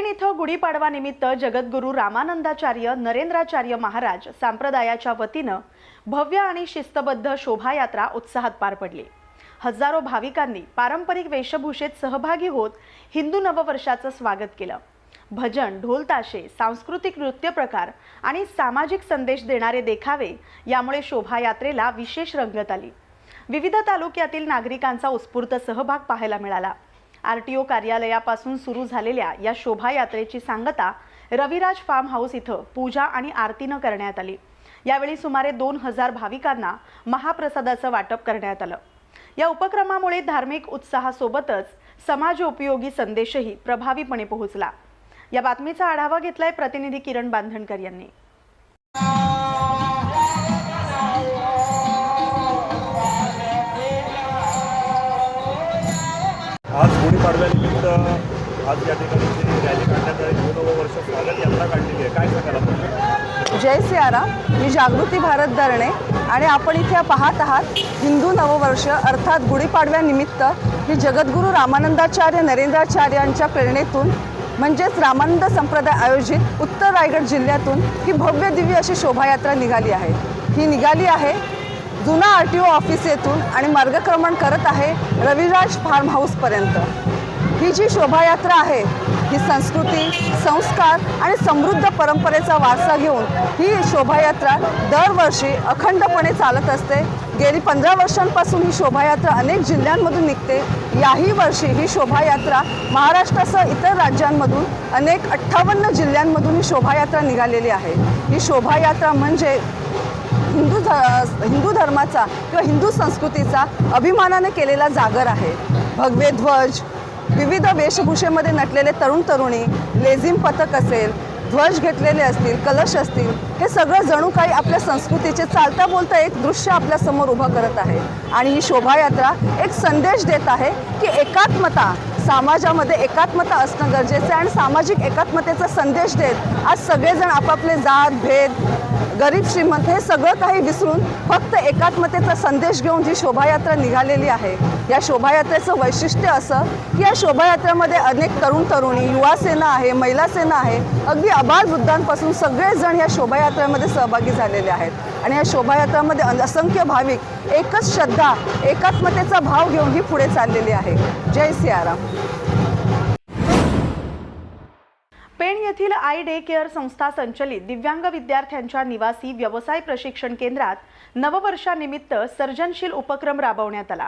इथं गुढीपाडवा निमित्त जगद्गुरू रामानंदाचार्य नरेंद्राचार्य महाराज संप्रदायाच्या वतीनं भव्य आणि शिस्तबद्ध शोभायात्रा उत्साहात पार पडली। हजारो भाविकांनी पारंपरिक वेशभूषेत सहभागी होत हिंदू नववर्षाचं स्वागत केलं। भजन, ढोल ताशे, सांस्कृतिक नृत्य प्रकार आणि सामाजिक संदेश देणारे देखावे यामुळे शोभायात्रेला विशेष रंगत आली। विविध तालुक्यातील नागरिकांचा उत्स्फूर्त सहभाग पाहायला मिळाला। आरटीओ कार्यालयापासून सुरू झालेल्या या शोभायात्रेची सांगता रविराज फार्म हाऊस इथं पूजा आणि आरतीनं करण्यात आली। यावेळी सुमारे 2000 भाविकांना महाप्रसादाचं वाटप करण्यात आलं। या उपक्रमामुळे धार्मिक उत्साहासोबतच समाजोपयोगी संदेशही प्रभावीपणे पोहोचला। या बातमीचा आढावा घेतलाय प्रतिनिधी किरण बांधणकर यांनी। आज गुढीपाडव्यानिमित्त आज या ठिकाणी रॅली काढण्यात आली। नवं वर्ष स्वागत यात्रा काढलेली आहे, काय सांगाल आपण? जय सियाराम। मी जागृती भारत दरणे आणि आपण इथे पाहत आहात हिंदू नववर्ष अर्थात गुढीपाडव्यानिमित्त ही जगद्गुरू रामानंदाचार्य नरेंद्राचार्यांच्या प्रेरणेतून म्हणजेच रामानंद संप्रदाय आयोजित उत्तर रायगड जिल्ह्यातून ही भव्य दिव्य अशी शोभायात्रा निघाली आहे। ही निघाली आहे जुना आरटीओ ऑफिस येथून आणि मार्गक्रमण करत आहे रविराज फार्म हाऊसपर्यंत। ही जी शोभायात्रा आहे ही संस्कृती, संस्कार आणि समृद्ध परंपरेचा वारसा घेऊन ही शोभायात्रा दरवर्षी अखंडपणे चालत असते। गेली 15 वर्षांपासून ही शोभायात्रा अनेक जिल्ह्यांमधून निघते। याही वर्षी ही शोभायात्रा महाराष्ट्रासह इतर राज्यांमधून अनेक 58 जिल्ह्यांमधून ही शोभायात्रा निघालेली आहे। ही शोभायात्रा म्हणजे हिंदू धर्माचा किंवा हिंदू संस्कृतीचा अभिमानाने केलेला जागर आहे। भगवे ध्वज, विविध वेशभूषेमध्ये नटलेले तरुण तरुणी, लेझिम पथक असेल, ध्वज घेतलेले असतील, कलश असतील, हे सगळं जणू काही आपल्या संस्कृतीचे चालता बोलता एक दृश्य आपल्या समोर उभं करत आहे। आणि ही शोभायात्रा एक संदेश देत आहे की एकात्मता, समाजामध्ये एकात्मता असणं गरजेचं आहे आणि सामाजिक एकात्मतेचा संदेश देत आज सगळेजण आपापले जात भेद, गरीब श्रीमंत हे सगळं काही विसरून फक्त एकात्मतेचा संदेश घेऊन जी शोभायात्रा निघालेली आहे। या शोभायात्रेचं वैशिष्ट्य असं की या शोभायात्रेमध्ये अनेक तरुण तरुणी, युवा सेना आहे, महिला सेना आहे, अगदी आबालवृद्धांपासून सगळेजण या शोभायात्रेमध्ये सहभागी झालेले आहेत। आणि या शोभायात्रामध्ये असंख्य भाविक एकच श्रद्धा, एकात्मतेचा भाव घेऊन ही पुढे चाललेली आहे। जय सियाराम। पेण येथील आई डे केअर संस्था संचलित दिव्यांग विद्यार्थ्यांच्या निवासी व्यवसाय प्रशिक्षण केंद्रात नववर्षानिमित्त सर्जनशील उपक्रम राबवण्यात आला।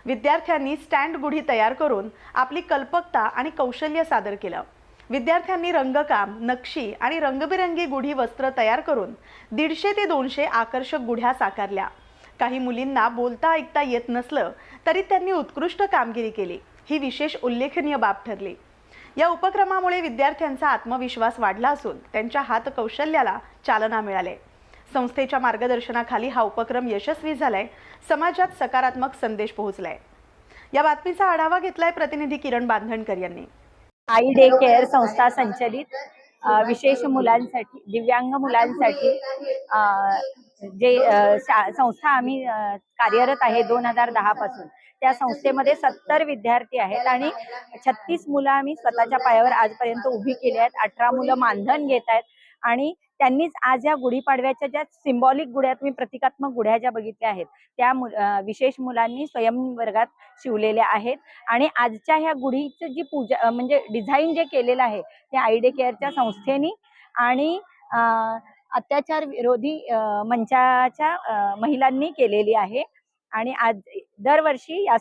विद्यार्थ्यांनी स्टँड गुढी तयार करून आपली कल्पकता आणि कौशल्य सादर केलं। विद्यार्थ्यांनी रंगकाम, नक्षी आणि रंगबिरंगी गुढी वस्त्र तयार करून 150 ते 200 आकर्षक गुढ्या साकारल्या। काही मुलींना बोलता ऐकता येत नसलं तरी त्यांनी उत्कृष्ट कामगिरी केली। ही विशेष उल्लेखनीय बाब ठरली। या उपक्रमामुळे विद्यार्थ्यांचा आत्मविश्वास वाढला असून त्यांच्या हातकौशल्याला चालना मिळाली। संस्थेच्या मार्गदर्शनाखाली हा उपक्रम यशस्वी झालाय, समाजात सकारात्मक संदेश पोहोचलाय। या बातमीचा आढावा घेतलाय प्रतिनिधी किरण बांधणकर यांनी। आई डे केअर संस्था संचलित विशेष मुलांसाठी, दिव्यांग मुलांसाठी जे संस्था आम्ही कार्यरत आहे 2010 पासून। त्या संस्थेमध्ये 70 विद्यार्थी आहेत आणि 36 मुलं आम्ही स्वतःच्या पायावर आजपर्यंत उभी केली आहेत। 18 मुलं मानधन घेत आहेत आणि त्यांनीच आज या गुढीपाडव्याच्या ज्या सिंबॉलिक गुढ्या, तुम्ही प्रतिकात्मक गुढ्या ज्या बघितल्या आहेत त्या विशेष मुलांनी स्वयंवर्गात शिवलेल्या आहेत। आणि आजच्या ह्या गुढीचं जी पूजा म्हणजे डिझाईन जे केलेलं आहे ते आई डे केअरच्या संस्थेने आणि अत्याचार विरोधी मंचाच्या महिलांनी केलेली आहे। आणि आज दरवर्षी या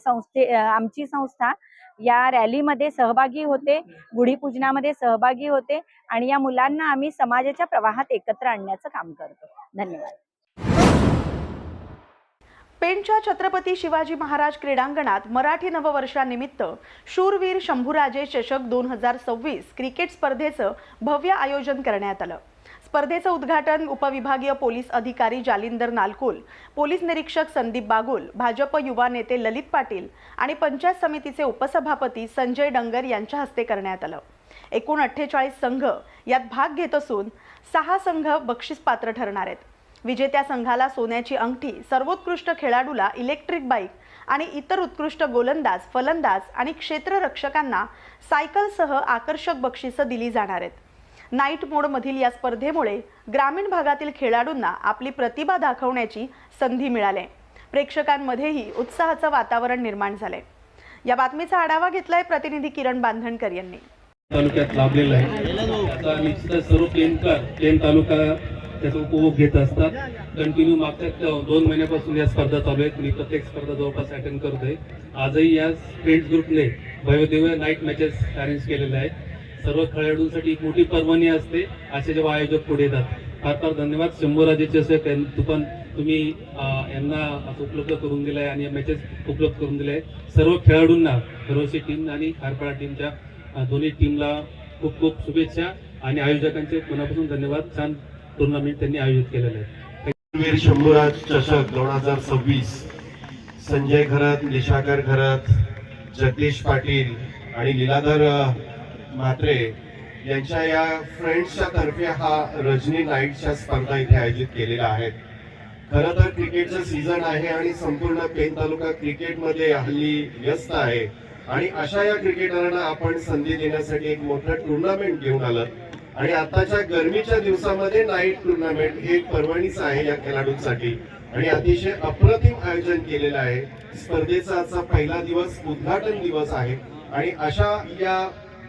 आमची संस्था या रॅलीमध्ये सहभागी होते, गुढीपूजनामध्ये सहभागी होते आणि या मुलांना आम्ही समाजाच्या प्रवाहात एकत्र आणण्याचं काम करतो। धन्यवाद। पेणच्या छत्रपती शिवाजी महाराज क्रीडांगणात मराठी नववर्षानिमित्त शूरवीर शंभूराजे चषक 2026 क्रिकेट स्पर्धेचं भव्य आयोजन करण्यात आलं। स्पर्धेचं उद्घाटन उपविभागीय पोलीस अधिकारी जालिंदर नालकुल, पोलीस निरीक्षक संदीप बागुल, भाजप युवा नेते ललित पाटील आणि पंचायत समितीचे उपसभापती संजय डंगर यांच्या हस्ते करण्यात आलं। एकूण 48 संघ यात भाग घेत असून 6 संघ बक्षीस पात्र ठरणार आहेत। विजेत्या संघाला सोन्याची अंगठी, सर्वोत्कृष्ट खेळाडूला इलेक्ट्रिक बाईक आणि इतर उत्कृष्ट गोलंदाज, फलंदाज आणि क्षेत्ररक्षकांना सायकलसह आकर्षक बक्षिसं दिली जाणार आहेत. नाईट मोडमधील या स्पर्धेमुळे ग्रामीण भागातील खेळाडूंना आपली प्रतिभा दाखवण्याची संधी मिळाली. प्रेक्षकांमध्येही उत्साहाचं वातावरण निर्माण झालंय. या बातमीचा आढावा घेतलाय प्रतिनिधी किरण बांधणकर यांनी. तालुक्यात लाभलेला आहे. त्याचा निश्चितच सर्व प्लेन तालुका त्याचा उपभोग घेत असतात. कंटिन्यू मागच्या 2 महिन्यापासून या स्पर्धा चालू आहेत. मी प्रत्येक स्पर्धा जवळपास अटेंड करतोय. आजही या फ्रेंड्स ग्रुपने भव्यदिव्य नाईट मॅचेस अरेंज केलेले आहेत. सर्व खेळाडूंसाठी एक मोठी पर्वणी असते. असे जेव्हा आयोजक पुढे येतात, फार फार धन्यवाद. शंभूराजे चषक तुम्ही यांना उपलब्ध करून दिलाय आणि मॅचेस उपलब्ध करून दिले. सर्व खेळाडूंना, सर्वशी टीम आणि खारपाडा टीमच्या दोन्ही टीमला खूप खूप शुभेच्छा आणि आयोजकांचे मनापासून धन्यवाद. छान टुर्नामेंट त्यांनी आयोजित केलेलं आहे. वीर शंभूराज चषक 2026 संजय खरत, निशाकर खरत, जगदीश पाटील आणि लीलाधर म्हात्रे यांच्या या फ्रेंड्सच्या तर्फे हा रजनी नाईटच्या स्पर्धा इथे आयोजित केलेल्या आहेत. खरं तर क्रिकेटचं सीझन आहे आणि संपूर्ण पेन तालुका क्रिकेटमध्ये हल्ली व्यस्त आहे आणि अशा या क्रिकेटरांना आपण संधी देण्यासाठी एक मोठं टुर्नामेंट घेऊन आलं आणि आताच्या गरमीच्या दिवसामध्ये नाईट टुर्नामेंट हे एक पर्वणीच आहे या खेळाडूंसाठी आणि अतिशय अप्रतिम आयोजन केलेलं आहे. स्पर्धेचा आजचा पहिला दिवस उद्घाटन दिवस आहे आणि अशा या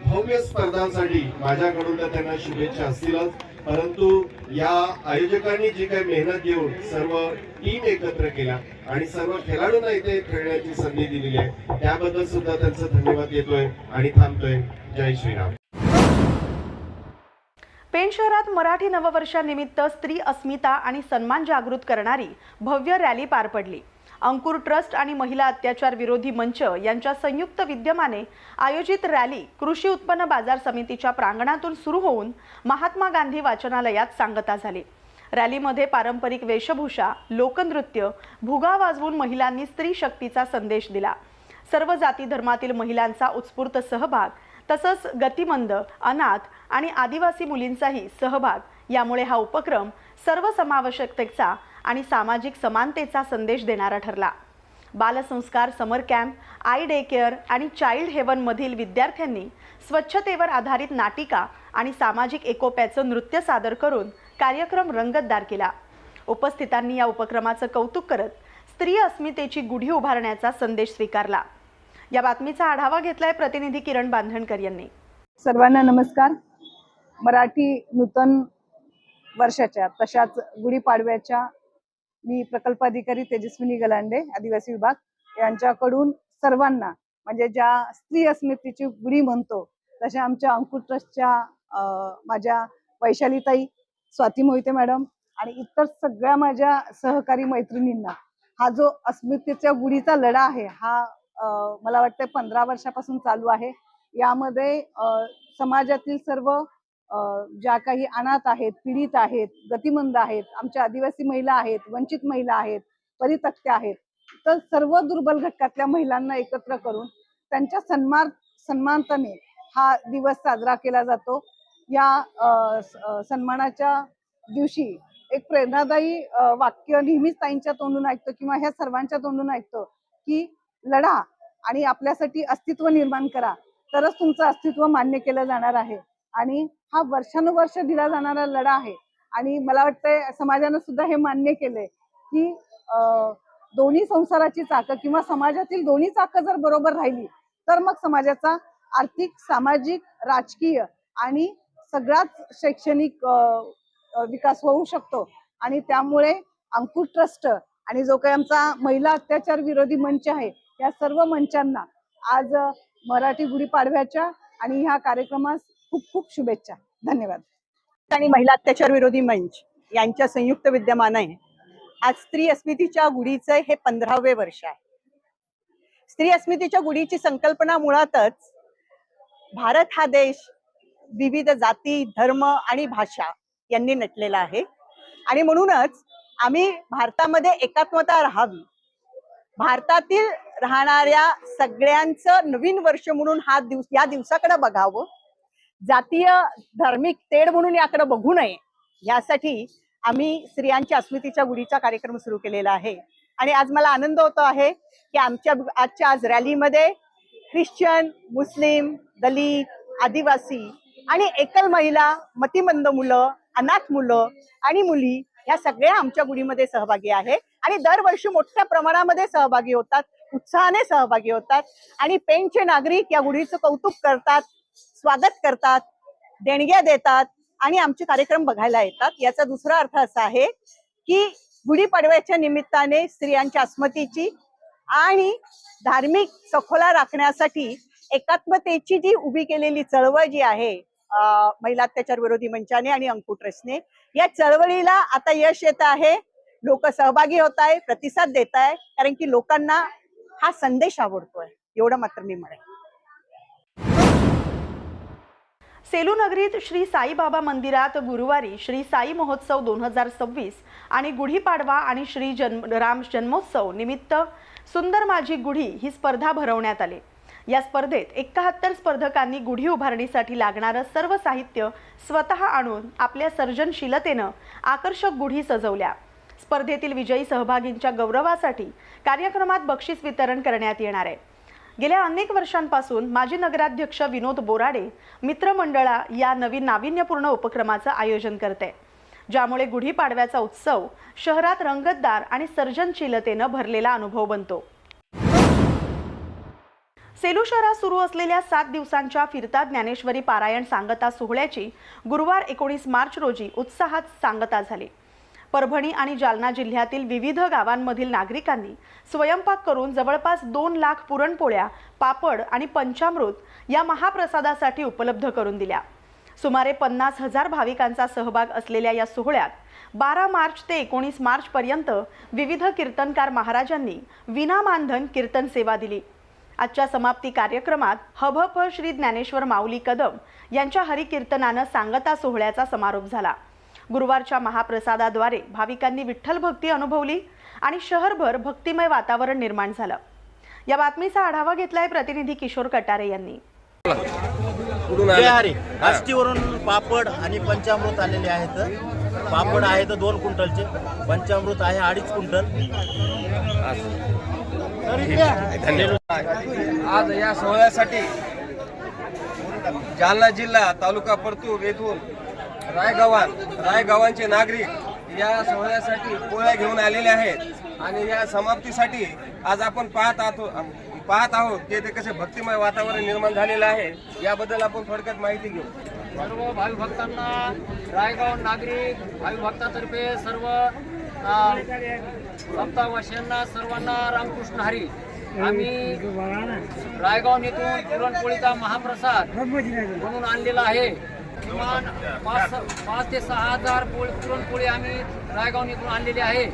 भव्य स्पर्धांसाठी माझ्याकडून तर त्यांना शुभेच्छा असतीलच, परंतु या आयोजकांनी जी काही मेहनत घेऊन सर्व टीम एकत्र केल्या आणि सर्व खेळाडूंना इथे खेळण्याची संधी दिलेली आहे त्याबद्दल सुद्धा त्यांचा धन्यवाद देतोय आणि थांबतोय. जय श्रीराम. पेण शहरात मराठी नववर्षानिमित्त स्त्री अस्मिता आणि सन्मान जागृत करणारी भव्य रॅली पार पडली. अंकुर ट्रस्ट आणि महिला अत्याचार विरोधी मंच यांच्या संयुक्त विद्यमाने आयोजित रॅली कृषी उत्पन्न बाजार समितीच्या प्रांगणातून सुरू होऊन महात्मा गांधी वाचनालयात सांगता झाली. रॅलीमध्ये पारंपरिक वेशभूषा, लोकनृत्य, भुगा वाजवून महिलांनी स्त्री शक्तीचा संदेश दिला. सर्व जाती धर्मातील महिलांचा उत्स्फूर्त सहभाग तसंच गतिमंद, अनाथ आणि आदिवासी मुलींचाही सहभाग यामुळे हा उपक्रम सर्वसमावेशकतेचा आणि सामाजिक समानतेचा संदेश देणारा ठरला. बालसंस्कार समर कॅम्प, आई डे केअर आणि चाइल्ड हेवन मधील विद्यार्थ्यांनी स्वच्छतेवर आधारित नाटिका आणि सामाजिक एकोप्याचं नृत्य सादर करून कार्यक्रम रंगतदार केला. उपस्थितांनी या उपक्रमाचं कौतुक करत स्त्री अस्मितेची गुढी उभारण्याचा संदेश स्वीकारला. या बातमीचा आढावा घेतलाय प्रतिनिधी किरण बांधणकर यांनी. सर्वांना नमस्कार. मराठी नूतन वर्षाच्या तशाच गुढीपाडव्याच्या मी प्रकल्प अधिकारी तेजस्विनी गलांडे, आदिवासी विभाग यांच्याकडून सर्वांना म्हणजे ज्या स्त्री अस्मितेची गुढी म्हणतो तशा आमच्या अंकुर ट्रस्टच्या माझ्या वैशालीताई, स्वाती मोहिते मॅडम आणि इतर सगळ्या माझ्या सहकारी मैत्रिणींना हा जो अस्मितेच्या गुढीचा लढा आहे हा मला वाटतं 15 वर्षापासून चालू आहे. यामध्ये समाजातील सर्व ज्या काही अनाथ आहेत, पीडित आहेत, गतिमंद आहेत, आमच्या आदिवासी महिला आहेत, वंचित महिला आहेत, परित्यक्त्या आहेत, तर सर्व दुर्बल घटकातल्या महिलांना एकत्र करून त्यांच्या सन्मानाने हा दिवस साजरा केला जातो. या सन्मानाच्या दिवशी एक प्रेरणादायी वाक्य नेहमीच ताईंच्या तोंडून ऐकतो किंवा ह्या सर्वांच्या तोंडून ऐकतो की लढा आणि आपल्यासाठी अस्तित्व निर्माण करा तरच तुमचं अस्तित्व मान्य केलं जाणार आहे. आणि हा वर्षानुवर्ष दिला जाणारा लढा आहे आणि मला वाटतंय समाजानं सुद्धा हे मान्य केलंय की दोन्ही संसाराची चाकं किंवा समाजातील दोन्ही चाकं जर बरोबर राहिली तर मग समाजाचा आर्थिक, सामाजिक, राजकीय आणि सगळाच शैक्षणिक विकास होऊ शकतो. आणि त्यामुळे अंकुर ट्रस्ट आणि जो काही आमचा महिला अत्याचार विरोधी मंच आहे या सर्व मंचांना आज मराठी गुढीपाडव्याच्या आणि ह्या कार्यक्रमास खूप खूप शुभेच्छा. धन्यवाद. आणि महिला अत्याचार विरोधी मंच यांच्या संयुक्त विद्यमाने आज स्त्री अस्मितेच्या गुढीचे हे 15वे वर्ष आहे. स्त्री अस्मितेच्या गुढीची संकल्पना मुळातच भारत हा देश विविध जाती, धर्म आणि भाषा यांनी नटलेला आहे आणि म्हणूनच आम्ही भारतामध्ये एकात्मता राहावी, भारतातील राहणाऱ्या सगळ्यांचं नवीन वर्ष म्हणून या दिवसाकडे बघावं, जातीय धार्मिक तेढ म्हणून याकडे बघू नये यासाठी आम्ही स्त्रियांच्या अस्मितेच्या गुढीचा कार्यक्रम सुरू केलेला आहे. आणि आज मला आनंद होतो आहे की आजच्या आज रॅलीमध्ये ख्रिश्चन, मुस्लिम, दलित, आदिवासी आणि एकल महिला, मतिमंद मुलं, अनाथ मुलं आणि मुली ह्या सगळ्या आमच्या गुढीमध्ये सहभागी आहे आणि दरवर्षी मोठ्या प्रमाणामध्ये सहभागी होतात, उत्साहाने सहभागी होतात आणि पेणचे नागरिक या गुढीचं कौतुक करतात, स्वागत करतात, देणग्या देतात आणि आमचे कार्यक्रम बघायला येतात. याचा दुसरा अर्थ असा आहे की गुढीपाडव्याच्या निमित्ताने स्त्रियांच्या अस्मितेची आणि धार्मिक सखोला राखण्यासाठी एकात्मतेची जी उभी केलेली चळवळ जी आहे महिला अत्याचार विरोधी मंचाने आणि अंकुश ट्रस्टने, या चळवळीला आता यश येत आहे. लोक सहभागी होत आहे, प्रतिसाद देत आहे, कारण की लोकांना हा संदेश आवडतोय. एवढं मात्र मी म्हणेन. सेलू नगरीत श्री साईबाबा मंदिरात गुरुवारी श्री साई महोत्सव 2026 आणि गुढीपाडवा आणि श्री राम जन्मोत्सव निमित्त सुंदर माझी गुढी ही स्पर्धा भरवण्यात आली. या स्पर्धेत 71 स्पर्धकांनी गुढी उभारणीसाठी लागणारं सर्व साहित्य स्वतः आणून आपल्या सर्जनशीलतेनं आकर्षक गुढी सजवल्या. स्पर्धेतील विजयी सहभागींच्या गौरवासाठी कार्यक्रमात बक्षीस वितरण करण्यात येणार आहे. गेल्या अनेक वर्षांपासून माजी नगराध्यक्ष विनोद बोराडे मित्रमंडळा या नवीन नाविन्यपूर्ण उपक्रमाचं आयोजन करते, ज्यामुळे गुढीपाडव्याचा उत्सव शहरात रंगतदार आणि सर्जनशीलतेनं भरलेला अनुभव बनतो. सेलू शहरात सुरू असलेल्या 7 दिवसांच्या फिरता ज्ञानेश्वरी पारायण सांगता सोहळ्याची गुरुवार 19 मार्च रोजी उत्साहात सांगता झाली. परभणी आणि जालना जिल्ह्यातील विविध गावांमधील नागरिकांनी स्वयंपाक करून जवळपास 2 लाख पुरणपोळ्या, पापड आणि पंचामृत या महाप्रसादासाठी उपलब्ध करून दिल्या. सुमारे 50,000 भाविकांचा सहभाग असलेल्या या सोहळ्यात 12 मार्च ते 19 मार्च पर्यंत विविध कीर्तनकार महाराजांनी विनामानधन कीर्तन सेवा दिली. आजच्या समाप्ती कार्यक्रमात हभप श्री ज्ञानेश्वर माऊली कदम यांच्या हरिकीर्तनानं सांगता सोहळ्याचा समारोप झाला. गुरुवारच्या महाप्रसादाद्वारे भाविकांनी विठ्ठल भक्ती अनुभवली आणि शहरभर भक्तिमय वातावरण निर्माण झालं. या बातमीचा आढावा घेतलाय प्रतिनिधी किशोर कटारे यांनी. जय हरी. आष्टीवरून पापड आणि पंचामृत आलेले आहेत. पापड आहेत 2 क्विंटलचे, पंचामृत आहे 2.5 क्विंटल. आज या सोहळ्यासाठी जालना जिल्हा, तालुका परतूर येथून रायगावांचे नागरिक या सोहळ्यासाठी पोळ्या घेऊन आलेले आहेत आणि या समाप्तीसाठी आज आपण पाहत आहोत की ते कसे भक्तिमय वातावरण निर्माण झालेलं आहे. याबद्दल आपण थोडक्यात माहिती घेऊ. सर्व भाविभक्तांना, रायगाव नागरिक भाविभक्तातर्फे सर्व सप्तावासियांना सर्वांना रामकृष्ण हरी. आम्ही रायगाव येथून पुरणपोळीचा महाप्रसाद म्हणून आणलेला आहे. किमान 5 ते 6 हजार पुरणपोळी आम्ही रायगाव येथून आणलेली आहे.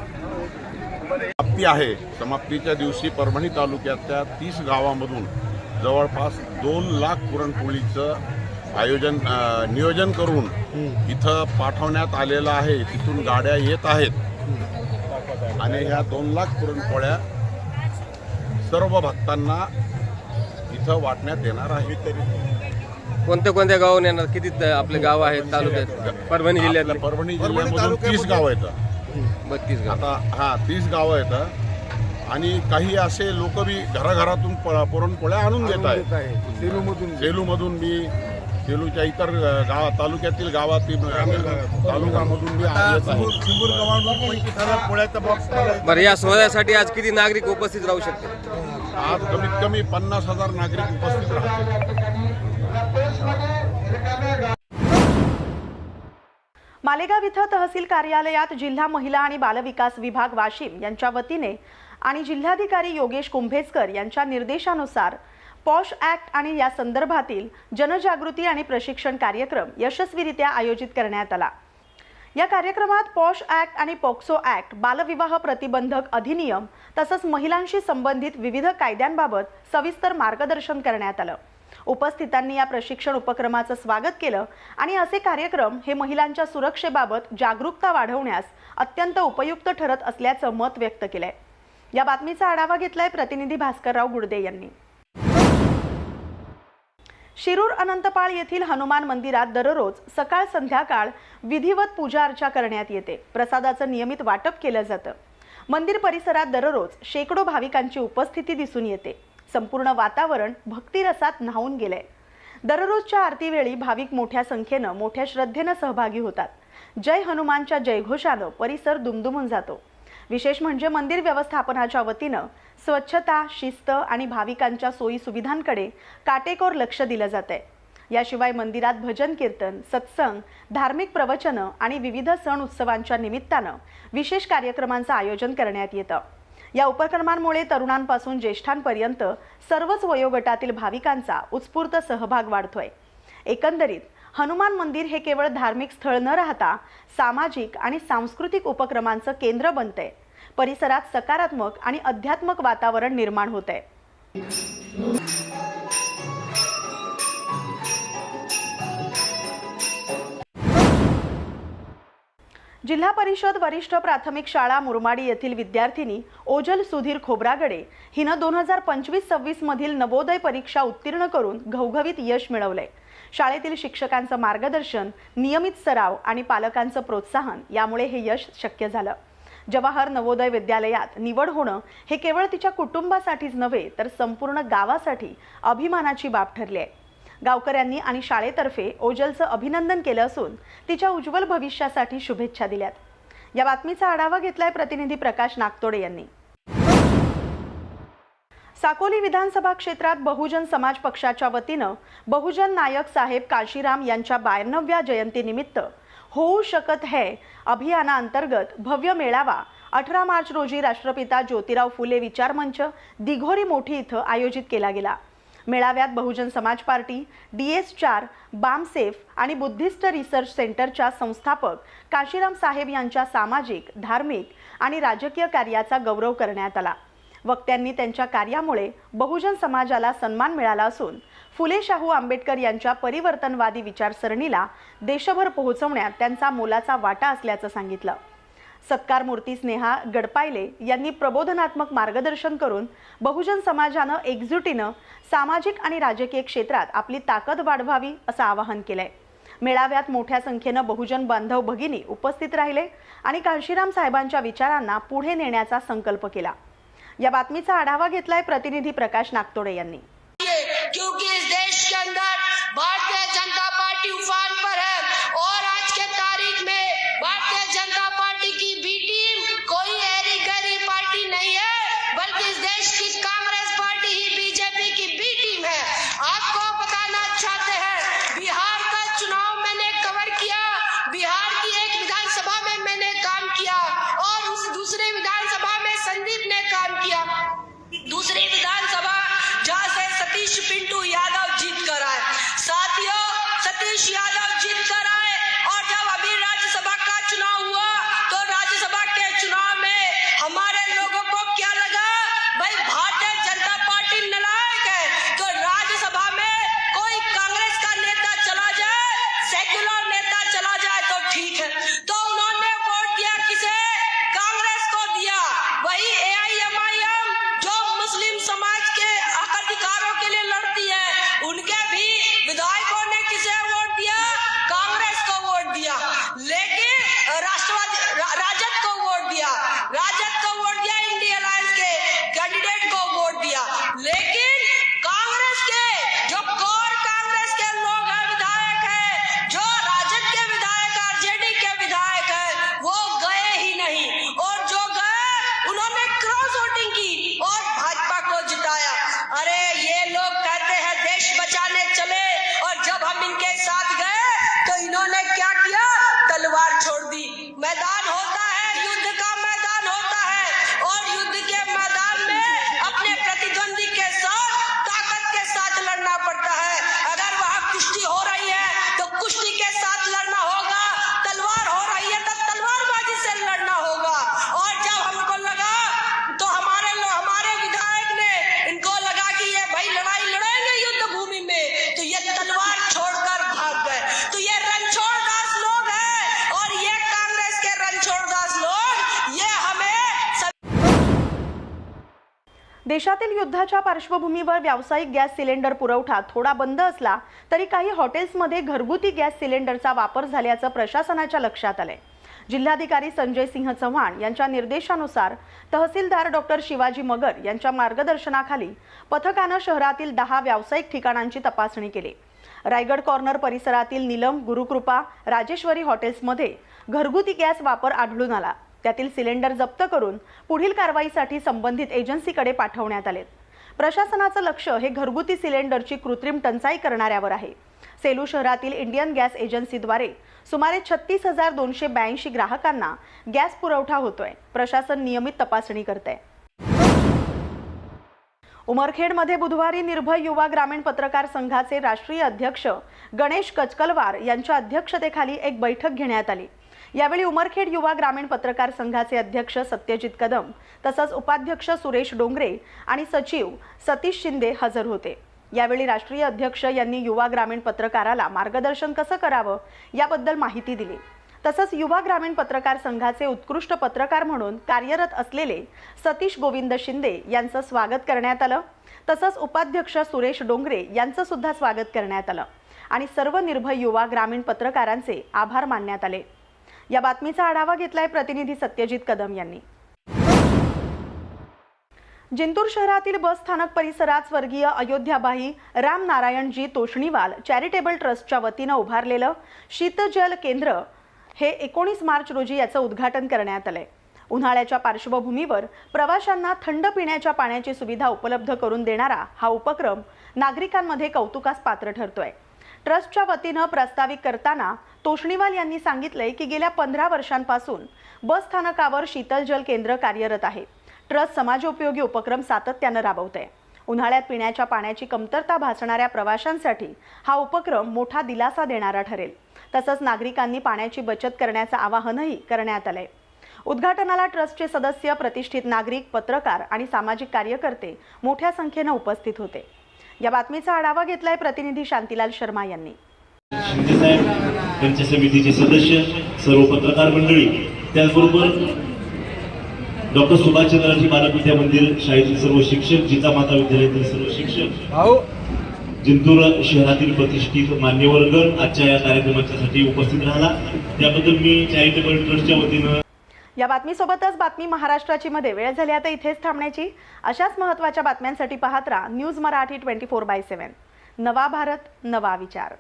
समाप्ती आहे. समाप्तीच्या दिवशी परभणी तालुक्याच्या 30 गावामधून जवळपास 2 लाख पुरणपोळीचं नियोजन करून इथं पाठवण्यात आलेलं आहे. तिथून गाड्या येत आहेत आणि ह्या 2 लाख पुरणपोळ्या सर्व भक्तांना इथं वाटण्यात येणार आहे. कोणत्या गावाहून येणार? किती आपले गाव आहेत तालुक्यात? परभणी जिल्ह्यात परभणी जिल्ह्यामधून 30 गाव आहेत. 32 गाव. आता 30 गावं आहेत आणि काही असे लोक बी घराघरातून पुरणपोळ्या आणून देत आहेत. सेलूमधून मी सेलूच्या इतर तालुक्यातील गावातील तालुक्यामधून मी बरं, या सोहळ्यासाठी आज किती नागरिक उपस्थित राहू शकते? आज कमीत कमी 50,000 नागरिक उपस्थित राहतील. मालेगाव इथं तहसील कार्यालयात जिल्हा महिला आणि बालविकास विभाग वाशिम यांच्या वतीने आणि जिल्हाधिकारी योगेश कुंभेजकर यांच्या निर्देशानुसार पॉश ॲक्ट आणि या संदर्भातील जनजागृती आणि प्रशिक्षण कार्यक्रम यशस्वीरित्या आयोजित करण्यात आला. या कार्यक्रमात पॉश ॲक्ट आणि पॉक्सो ॲक्ट, बालविवाह प्रतिबंधक अधिनियम तसंच महिलांशी संबंधित विविध कायद्यांबाबत सविस्तर मार्गदर्शन करण्यात आलं. उपस्थितांनी या प्रशिक्षण उपक्रमाचं स्वागत केलं आणि असे कार्यक्रम हे महिलांच्या सुरक्षेबाबत जागरूकता वाढवण्यास अत्यंत उपयुक्त ठरत असल्याचं मत व्यक्त केलंय. या बातमीचा आढावा घेतलाय प्रतिनिधी भास्करराव गुडदे यांनी. शिरूर अनंतपाळ येथील हनुमान मंदिरात दररोज सकाळ संध्याकाळ विधिवत पूजा अर्चा करण्यात येते. प्रसादाचं नियमित वाटप केलं जातं. मंदिर परिसरात दररोज शेकडो भाविकांची उपस्थिती दिसून येते. संपूर्ण वातावरण भक्तिरसात न्हावून गेलंय. दररोजच्या आरतीवेळी भाविक मोठ्या संख्येनं मोठ्या श्रद्धेनं सहभागी होतात. जय हनुमानच्या जयघोषानं परिसर दुमदुमून जातो. विशेष म्हणजे मंदिर व्यवस्थापनाच्या वतीनं स्वच्छता, शिस्त आणि भाविकांच्या सोयी सुविधांकडे काटेकोर लक्ष दिलं जातंय. याशिवाय मंदिरात भजन कीर्तन, सत्संग, धार्मिक प्रवचनं आणि विविध सण उत्सवांच्या निमित्तानं विशेष कार्यक्रमांचं आयोजन करण्यात येतं. या उपक्रमांमुळे तरुणांपासून ज्येष्ठांपर्यंत सर्वच वयोगटातील भाविकांचा उत्स्फूर्त सहभाग वाढतोय. एकंदरीत हनुमान मंदिर हे केवळ धार्मिक स्थळ न राहता सामाजिक आणि सांस्कृतिक उपक्रमांचं केंद्र बनतंय. परिसरात सकारात्मक आणि अध्यात्मक वातावरण निर्माण होतंय. जिल्हा परिषद वरिष्ठ प्राथमिक शाळा मुरमाडी येथील विद्यार्थिनी ओजल सुधीर खोब्रागडे हिनं 2025-26 मधील नवोदय परीक्षा उत्तीर्ण करून घवघवीत यश मिळवलंय. शाळेतील शिक्षकांचं मार्गदर्शन, नियमित सराव आणि पालकांचं प्रोत्साहन यामुळे हे यश शक्य झालं. जवाहर नवोदय विद्यालयात निवड होणं हे केवळ तिच्या कुटुंबासाठीच नव्हे तर संपूर्ण गावासाठी अभिमानाची बाब ठरली आहे. गावकऱ्यांनी आणि शाळेतर्फे ओजलचं अभिनंदन केलं असून तिच्या उज्ज्वल भविष्यासाठी शुभेच्छा दिल्यात. या बातमीचा आढावा घेतलाय प्रतिनिधी प्रकाश नागतोडे यांनी. साकोली विधानसभा क्षेत्रात बहुजन समाज पक्षाच्या वतीनं बहुजन नायक साहेब काशीराम यांच्या 92व्या जयंतीनिमित्त होऊ शकत है अभियानाअंतर्गत भव्य मेळावा 18 मार्च रोजी राष्ट्रपिता ज्योतिराव फुले विचार मंच दिघोरी मोठी इथं आयोजित केला गेला. मेळाव्यात बहुजन समाज पार्टी, DS4, बामसेफ आणि बुद्धिस्ट रिसर्च सेंटरच्या संस्थापक काशीराम साहेब यांच्या सामाजिक, धार्मिक आणि राजकीय कार्याचा गौरव करण्यात आला. वक्त्यांनी त्यांच्या कार्यामुळे बहुजन समाजाला सन्मान मिळाला असून फुले शाहू आंबेडकर यांच्या परिवर्तनवादी विचारसरणीला देशभर पोहोचवण्यात त्यांचा मोलाचा वाटा असल्याचं सांगितलं. सत्कार मूर्ती स्नेहा गडपायले यांनी प्रबोधनात्मक मार्गदर्शन करून बहुजन समाजानं एकजुटीनं सामाजिक आणि राजकीय क्षेत्रात आपली ताकद वाढवावी असं आवाहन केलंय. मेळाव्यात मोठ्या संख्येनं बहुजन बांधव भगिनी उपस्थित राहिले आणि काशीराम साहेबांच्या विचारांना पुढे नेण्याचा संकल्प केला. या बातमीचा आढावा घेतलाय प्रतिनिधी प्रकाश नागतोडे यांनी. क्योंकि इस देश के अंदर भारतीय जनता पार्टी उफान पर है और आज के तारीख में भारतीय जनता पार्टी की बी टीम कोई ऐरी गैरी पार्टी नहीं है, बल्कि इस देश की कांग्रेस पार्टी ही बीजेपी की बी टीम है. आपको बताना चाहते हैं, बिहार का चुनाव मैंने कवर किया. बिहार की एक विधानसभा में मैंने काम किया और उस दूसरे विधानसभा में संदीप ने काम किया. दूसरी विधानसभा जहां से सतीश पिंटू यादव जीत कर आए. साथियों, सतीश यादव जीत कर आए और जब अभी राज्यसभा का चुनाव हुआ तो राज्यसभा के चुनाव में हमारे लोगों को क्या लगा, भाई भारतीय जनता पार्टी नालायक है, तो राज्यसभा में कोई कांग्रेस का नेता चला जाए, सेक्युलर नेता चला जाए तो ठीक है. तो उन्होंने वोट दिया किसे? कांग्रेस को दिया. वही AIMIM जो मुस्लिम समाज के अधिकारों के लिए लड़ती है, उनके भी विधायकों ने किसे वोट दिया? कांग्रेस को वोट दिया. लेकिन राजद को वोट दिया. राजद को वोट दिया, इंडिया अलायंस के कैंडिडेट को वोट दिया. लेकिन कांग्रेस के जो कोर कांग्रेस के लोग हैं, विधायक हैं, जो राजद के विधायक, RJD के विधायक हैं, वो गए ही नहीं. और जो गए उन्होंने क्रॉस वोटिंग की और भाजपा को जिताया. अरे ये लोग कहते हैं देश बचाने चले और जब हम इनके साथ गए तो इन्होंने क्या किया? तलवार छोड़ दी. मैदान होता है, युद्ध का मैदान होता है और युद्ध के मैदान में अपने प्रतिद्वंदी के साथ ताकत के साथ लड़ना पड़ता है. अगर वहाँ कुश्ती हो रही है तो कुश्ती के साथ लड़ना होगा. तलवार हो रही है तो तलवारबाजी से लड़ना होगा. और जब हमको लगा तो हमारे विधायक ने इनको लगा कि ये भाई लड़ाई लड़ेंगे युद्ध भूमि में, तो ये तलवार छोड़कर भाग गए. तो ये रणछोड़दास लोग हैं और ये कांग्रेस के रणछोड़दास लोग ये हमें देशातील युद्धाच्या पार्श्वभूमीवर व्यावसायिक गॅस सिलेंडर पुरवठा थोडा बंद असला तरी काही हॉटेल्समध्ये घरगुती गॅस सिलेंडरचा वापर झाल्याचं प्रशासनाच्या लक्षात आलंय. जिल्हाधिकारी संजय सिंह चव्हाण यांच्या निर्देशानुसार तहसीलदार डॉक्टर शिवाजी मगर यांच्या मार्गदर्शनाखाली पथकानं शहरातील 10 व्यावसायिक ठिकाणांची तपासणी केली। रायगड कॉर्नर परिसरातील नीलम, गुरुकृपा, राजेश्वरी हॉटेल्समध्ये घरगुती गॅस वापर आढळून आला। त्यातील सिलेंडर जप्त करून पुढील कारवाईसाठी संबंधित एजन्सीकडे पाठवण्यात आले। प्रशासनाचं लक्ष हे घरगुती सिलेंडरची कृत्रिम टंचाई करणाऱ्यावर आहे। सेलू शहरातील इंडियन गॅस एजन्सीद्वारे सुमारे 36,282 ग्राहकांना गॅस पुरवठा होतोय। प्रशासन नियमित तपासणी करते। उमरखेडमध्ये बुधवारी निर्भय युवा ग्रामीण पत्रकार संघाचे राष्ट्रीय अध्यक्ष गणेश कचकलवार यांच्या अध्यक्षतेखाली एक बैठक घेण्यात आली। यावेळी उमरखेड युवा ग्रामीण पत्रकार संघाचे अध्यक्ष सत्यजित कदम तसंच उपाध्यक्ष सुरेश डोंगरे आणि सचिव सतीश शिंदे हजर होते। यावेळी राष्ट्रीय अध्यक्ष यांनी युवा ग्रामीण पत्रकाराला मार्गदर्शन कसं करावं याबद्दल माहिती दिली। तसंच युवा ग्रामीण पत्रकार संघाचे उत्कृष्ट पत्रकार म्हणून कार्यरत असलेले सतीश गोविंद शिंदे यांचं स्वागत करण्यात आलं। तसंच उपाध्यक्ष सुरेश डोंगरे यांचं सुद्धा स्वागत करण्यात आलं आणि सर्व निर्भय युवा ग्रामीण पत्रकारांचे आभार मानण्यात आले। या बातमीचा आढावा घेतलाय प्रतिनिधी सत्यजित कदम यांनी। जिंतूर शहरातील बस स्थानक परिसरात स्वर्गीय अयोध्याबाई राम नारायणजी तोष्णीवाल चॅरिटेबल ट्रस्टच्या वतीनं उभारलेलं शीतजल केंद्र हे 19 मार्च रोजी याचं उद्घाटन करण्यात आलंय। उन्हाळ्याच्या पार्श्वभूमीवर प्रवाशांना थंड पिण्याच्या पाण्याची सुविधा उपलब्ध करून देणारा हा उपक्रम नागरिकांमध्ये कौतुकास पात्र ठरतोय। ट्रस्टच्या वतीनं प्रास्ताविक करताना तोष्णीवाल यांनी सांगितलंय की गेल्या 15 वर्षांपासून बस स्थानकावर शीतल जल केंद्र कार्यरत आहे। ट्रस्ट समाजोपयोगी उपक्रम सातत्यानं राबवते। उन्हाळ्यात पिण्याच्या पाण्याची कमतरता भासणाऱ्या प्रवाशांसाठी हा उपक्रम मोठा दिलासा देणारा ठरेल। तसंच नागरिकांनी पाण्याची बचत करण्याचं आवाहनही करण्यात आलंय। उद्घाटनाला ट्रस्टचे सदस्य, प्रतिष्ठित नागरिक, पत्रकार आणि सामाजिक कार्यकर्ते मोठ्या संख्येनं उपस्थित होते। या बातमीचा आढावा घेतलाय प्रतिनिधी शांतीलाल शर्मा यांनी। शिंदे साहेब, पंचायत समितीचे सदस्य, सर्व पत्रकार मंडळी, त्याचबरोबर डॉक्टर सुभाषचंद्रजी बालक विद्या मंदिर शाळेतील सर्व शिक्षक, जिजामाता विद्यालयातील सर्व शिक्षक, जिंतूर शहरातील प्रतिष्ठित मान्यवरगण आजच्या या कार्यक्रमासाठी उपस्थित राहिला त्याबद्दल मी चॅरिटेबल ट्रस्टच्या वतीनं। या बातमीसोबतच बातमी महाराष्ट्राची मध्ये वेळ झाली आता इथेच थांबण्याची। अशाच महत्त्वाच्या बातम्यांसाठी पाहत राहा न्यूज मराठी 24/7। नवा भारत, नवा विचार।